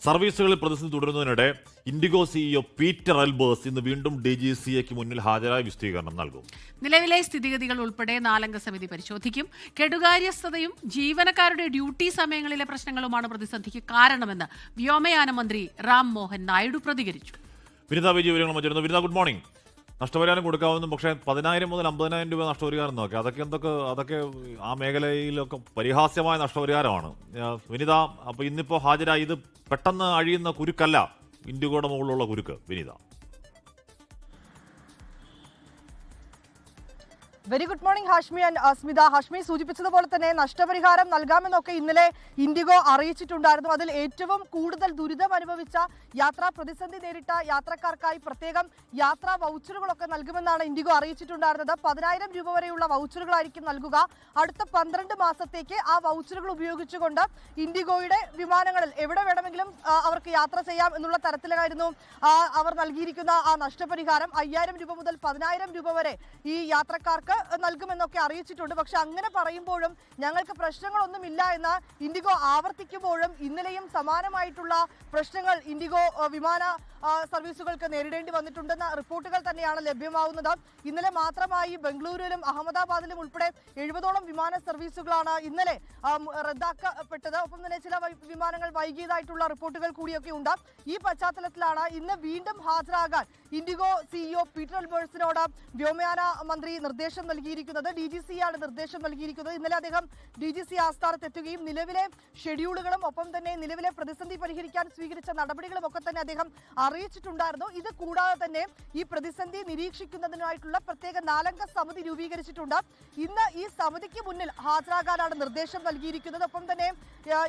സർവീസുകളിൽ പ്രതിസന്ധി തുടരുന്നതിനിടെ IndiGo CEO Peter Elbers ഇന്ന് വീണ്ടും DGCAക്ക് മുന്നിൽ ഹാജരായ വിശദീകരണം നൽകും. നിലവിലെ സ്ഥിതിഗതികൾ ഉൾപ്പെടെ 4 അംഗ സമിതി പരിശോധിക്കും. കെടുകാര്യസ്ഥതയും ജീവനക്കാരുടെ ഡ്യൂട്ടി സമയങ്ങളിലെ പ്രശ്നങ്ങളുമാണ് പ്രതിസന്ധിക്ക് കാരണമെന്ന് വ്യോമയാന മന്ത്രി റാം മോഹൻ നായിഡു പ്രതികരിച്ചു. വിനിത വിജയ വിവരങ്ങൾ മറ്റിരുന്നു. Vinitha, good morning. നഷ്ടപരിഹാരം കൊടുക്കാവുന്നതും പക്ഷേ 10,000 മുതൽ 50,000 രൂപ നഷ്ടപരിഹാരം നോക്കി അതൊക്കെ ആ മേഖലയിലൊക്കെ പരിഹാസ്യമായ നഷ്ടപരിഹാരമാണ്. വിനിത, അപ്പോൾ ഇന്നിപ്പോൾ ഹാജരായി ഇത് പെട്ടെന്ന് അഴിയുന്ന കുരുക്കല്ല, ഇൻഡിഗോയുടെ മുകളിലുള്ള കുരുക്ക്. Vinitha, very good morning Hashmi and Smitha. Hashmi സൂചിപ്പിച്ചതുപോലെ തന്നെ നഷ്ടപരിഹാരം നൽകാമെന്നൊക്കെ ഇന്നലെ ഇൻഡിഗോ അറിയിച്ചിട്ടുണ്ടായിരുന്നു. അതിൽ ഏറ്റവും കൂടുതൽ ദുരിതം അനുഭവിച്ച യാത്രാ പ്രതിസന്ധി നേരിട്ട യാത്രക്കാർക്കായി പ്രത്യേകം യാത്രാ വൗച്ചറുകളൊക്കെ നൽകുമെന്നാണ് ഇൻഡിഗോ അറിയിച്ചിട്ടുണ്ടായിരുന്നത്. 10,000 രൂപ വരെയുള്ള വൗച്ചറുകളായിരിക്കും നൽകുക. അടുത്ത 12 മാസത്തേക്ക് ആ വൗച്ചറുകൾ ഉപയോഗിച്ചുകൊണ്ട് ഇൻഡിഗോയുടെ വിമാനങ്ങളിൽ എവിടെ വേണമെങ്കിലും അവർക്ക് യാത്ര ചെയ്യാം എന്നുള്ള തരത്തിലായിരുന്നു അവർ നൽകിയിരിക്കുന്ന ആ നഷ്ടപരിഹാരം. 5,000 രൂപ മുതൽ 10,000 രൂപ വരെ ഈ യാത്രക്കാർക്ക് നൽകുമെന്നൊക്കെ അറിയിച്ചിട്ടുണ്ട്. പക്ഷെ അങ്ങനെ പറയുമ്പോഴും ഞങ്ങൾക്ക് പ്രശ്നങ്ങളൊന്നുമില്ല എന്ന് ഇൻഡിഗോ ആവർത്തിക്കുമ്പോഴും ഇന്നലെയും സമാനമായിട്ടുള്ള പ്രശ്നങ്ങൾ ഇൻഡിഗോ വിമാന സർവീസുകൾക്ക് നേരിടേണ്ടി വന്നിട്ടുണ്ടെന്ന റിപ്പോർട്ടുകൾ തന്നെയാണ് ലഭ്യമാവുന്നത്. ഇന്നലെ മാത്രമായി ബംഗളൂരുവിലും അഹമ്മദാബാദിലും ഉൾപ്പെടെ 70ഓളം വിമാന സർവീസുകളാണ് ഇന്നലെ റദ്ദാക്കപ്പെട്ടത്. ഒപ്പം തന്നെ ചില വിമാനങ്ങൾ വൈകിയതായിട്ടുള്ള റിപ്പോർട്ടുകൾ കൂടിയൊക്കെ ഉണ്ട്. ഈ പശ്ചാത്തലത്തിലാണ് ഇന്ന് വീണ്ടും ഹാജരാകാൻ ഇൻഡിഗോ സിഇഒ പീറ്റർ എൽബേഴ്സിനോട് വ്യോമയാന മന്ത്രി നിർദ്ദേശം നൽകിയിരിക്കുന്നത്. DGCയാണ് നിർദ്ദേശം നൽകിയിരിക്കുന്നത്. ഇന്നലെ അദ്ദേഹം DGC ആസ്ഥാനത്തെത്തുകയും നിലവിലെ ഷെഡ്യൂളുകളും ഒപ്പം തന്നെ നിലവിലെ പ്രതിസന്ധി പരിഹരിക്കാൻ സ്വീകരിച്ച നടപടികളും ഒക്കെ തന്നെ അദ്ദേഹം അറിയിച്ചിട്ടുണ്ടായിരുന്നു. ഇത് കൂടാതെ തന്നെ ഈ പ്രതിസന്ധി നിരീക്ഷിക്കുന്നതിനായിട്ടുള്ള പ്രത്യേക 4 അംഗ സമിതി രൂപീകരിച്ചിട്ടുണ്ട്. ഇന്ന് ഈ സമിതിക്ക് മുന്നിൽ ഹാജരാകാനാണ് നിർദ്ദേശം നൽകിയിരിക്കുന്നത്. ഒപ്പം തന്നെ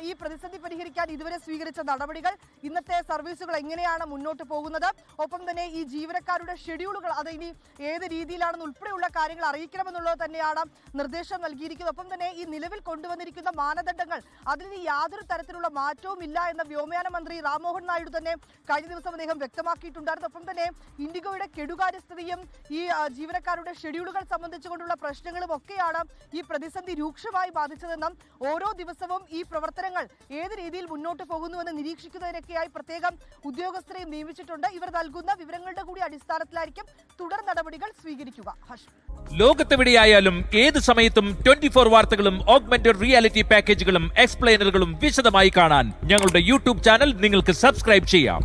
ഈ പ്രതിസന്ധി പരിഹരിക്കാൻ ഇതുവരെ സ്വീകരിച്ച നടപടികൾ, ഇന്നത്തെ സർവീസുകൾ എങ്ങനെയാണ് മുന്നോട്ട് പോകുന്നത്, ഒപ്പം തന്നെ ഈ ജീവനക്കാരുടെ ഷെഡ്യൂളുകൾ അത് ഇനി ഏത് രീതിയിലാണെന്ന് ഉൾപ്പെടെയുള്ള കാര്യങ്ങൾ അറിയിക്കണമെന്നുള്ളത് തന്നെയാണ് നിർദ്ദേശം നൽകിയിരിക്കുന്നത്. ഒപ്പം തന്നെ ഈ നിലവിൽ കൊണ്ടുവന്നിരിക്കുന്ന മാനദണ്ഡങ്ങൾ അതിൽ യാതൊരു തരത്തിലുള്ള മാറ്റവും ഇല്ല എന്ന വ്യോമയാന മന്ത്രി റാം മോഹൻ നായിഡു തന്നെ കഴിഞ്ഞ ദിവസം അദ്ദേഹം വ്യക്തമാക്കിയിട്ടുണ്ടായിരുന്നു. ഒപ്പം തന്നെ ഇൻഡിഗോയുടെ കെടുകാര്യസ്ഥതയും ഈ ജീവനക്കാരുടെ ഷെഡ്യൂളുകൾ സംബന്ധിച്ചുകൊണ്ടുള്ള പ്രശ്നങ്ങളും ഒക്കെയാണ് ഈ പ്രതിസന്ധി രൂക്ഷമായി ബാധിച്ചതെന്നും ഓരോ ദിവസവും ഈ പ്രവർത്തനങ്ങൾ ഏത് രീതിയിൽ മുന്നോട്ട് പോകുന്നുവെന്ന് നിരീക്ഷിക്കുന്നതിനൊക്കെയായി പ്രത്യേകം ഉദ്യോഗസ്ഥരെയും നിയമിച്ചിട്ടുണ്ട്. ഇവർ നൽകുന്ന വിവരങ്ങളുടെ കൂടി അടിസ്ഥാനത്തിലായിരിക്കും തുടർ നടപടികൾ സ്വീകരിക്കുക. ലോകത്തെവിടെയായാലും ഏത് സമയത്തും 24 വാർത്തകളും ഓഗ്മെന്റഡ് റിയാലിറ്റി പാക്കേജുകളും എക്സ്പ്ലെയിനറുകളും വിശദമായി കാണാൻ ഞങ്ങളുടെ യൂട്യൂബ് ചാനൽ നിങ്ങൾക്ക് സബ്സ്ക്രൈബ് ചെയ്യാം.